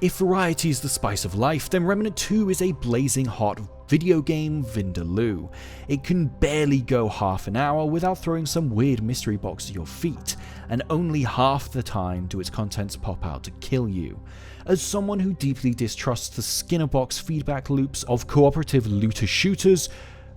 If variety is the spice of life, then Remnant 2 is a blazing hot video game vindaloo. It can barely go half an hour without throwing some weird mystery box at your feet, and only half the time do its contents pop out to kill you. As someone who deeply distrusts the Skinner box feedback loops of cooperative looter shooters,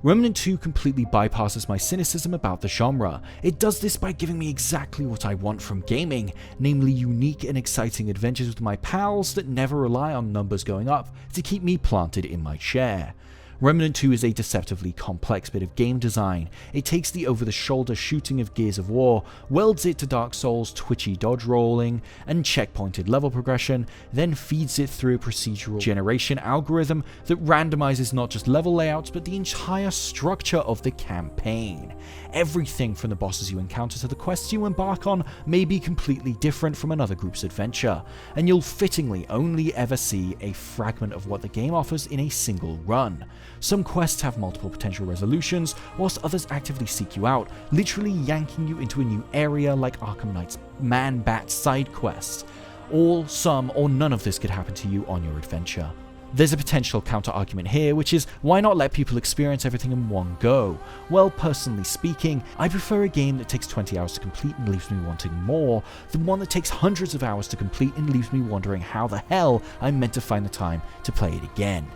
Remnant 2 completely bypasses my cynicism about the genre. It does this by giving me exactly what I want from gaming, namely unique and exciting adventures with my pals that never rely on numbers going up to keep me planted in my chair. Remnant 2 is a deceptively complex bit of game design. It takes the over-the-shoulder shooting of Gears of War, welds it to Dark Souls' twitchy dodge rolling and checkpointed level progression, then feeds it through a procedural generation algorithm that randomizes not just level layouts but the entire structure of the campaign. Everything from the bosses you encounter to the quests you embark on may be completely different from another group's adventure, and you'll fittingly only ever see a fragment of what the game offers in a single run. Some quests have multiple potential resolutions, whilst others actively seek you out, literally yanking you into a new area like Arkham Knight's Man-Bat side quests. All, some, or none of this could happen to you on your adventure. There's a potential counter-argument here, which is, why not let people experience everything in one go? Well, personally speaking, I prefer a game that takes 20 hours to complete and leaves me wanting more, than one that takes hundreds of hours to complete and leaves me wondering how the hell I'm meant to find the time to play it again.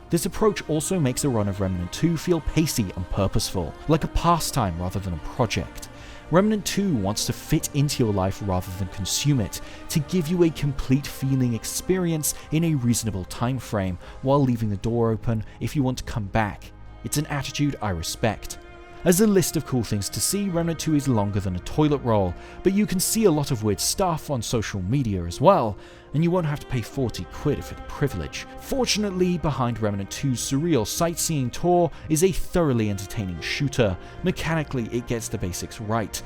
This approach also makes a run of Remnant 2 feel pacey and purposeful, like a pastime rather than a project. Remnant 2 wants to fit into your life rather than consume it, to give you a complete feeling experience in a reasonable time frame, while leaving the door open if you want to come back. It's an attitude I respect. As a list of cool things to see, Remnant 2 is longer than a toilet roll, but you can see a lot of weird stuff on social media as well, and you won't have to pay 40 quid for the privilege. Fortunately, behind Remnant 2's surreal sightseeing tour is a thoroughly entertaining shooter. Mechanically, it gets the basics right.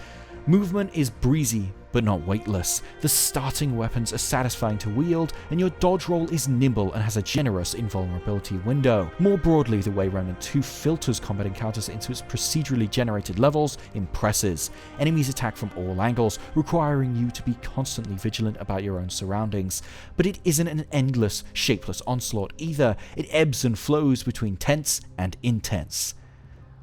Movement is breezy, but not weightless. The starting weapons are satisfying to wield, and your dodge roll is nimble and has a generous invulnerability window. More broadly, the way Remnant 2 filters combat encounters into its procedurally generated levels impresses. Enemies attack from all angles, requiring you to be constantly vigilant about your own surroundings. But it isn't an endless, shapeless onslaught either. It ebbs and flows between tense and intense.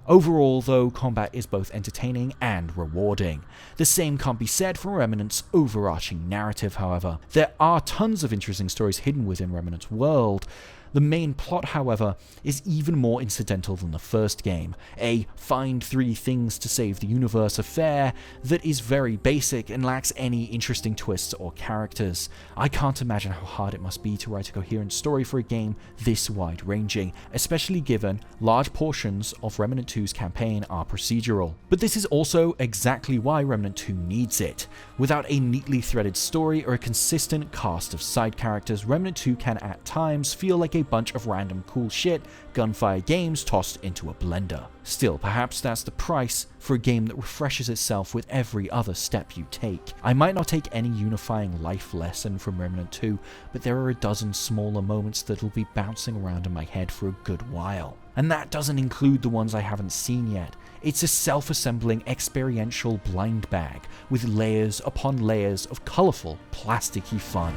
Overall, though, combat is both entertaining and rewarding. The same can't be said for Remnant's overarching narrative, however. There are tons of interesting stories hidden within Remnant's world. The main plot, however, is even more incidental than the first game, a find 3 things to save the universe affair that is very basic and lacks any interesting twists or characters. I can't imagine how hard it must be to write a coherent story for a game this wide-ranging, especially given large portions of Remnant 2's campaign are procedural. But this is also exactly why Remnant 2 needs it. Without a neatly threaded story or a consistent cast of side characters, Remnant 2 can at times feel like a bunch of random cool shit gunfire games tossed into a blender. Still, perhaps that's the price for a game that refreshes itself with every other step you take. I might not take any unifying life lesson from Remnant 2, but there are a dozen smaller moments that'll be bouncing around in my head for a good while. And that doesn't include the ones I haven't seen yet. It's a self-assembling experiential blind bag with layers upon layers of colourful, plasticky fun.